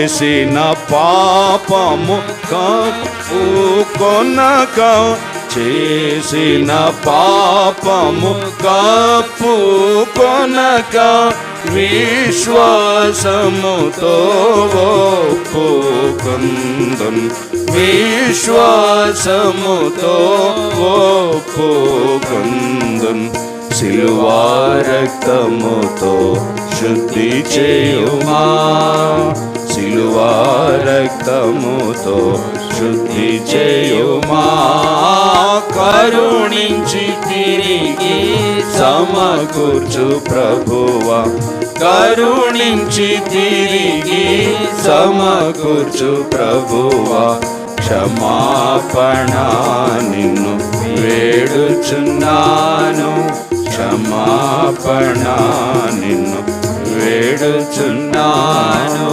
చేసిన పాపము కప్పుకొనక, చేసిన పాపము కప్పుకొనక, విశ్వాసముతో ఒప్పుకొందును, విశ్వాసముతో ఒప్పుకొందును. సిలువా రక్తముతో శుద్ధి చేయుమా, సిలువా రక్తముతో శుద్ధి చేయుమా. కరుణించి తిరిగి సమకూర్చు ప్రభువా, కరుణించి తిరిగి సమకూర్చు ప్రభువా. క్షమాపణ నిన్ను వేడుచున్నాను, క్షమాపణ నిన్ను వేడుచున్నాను.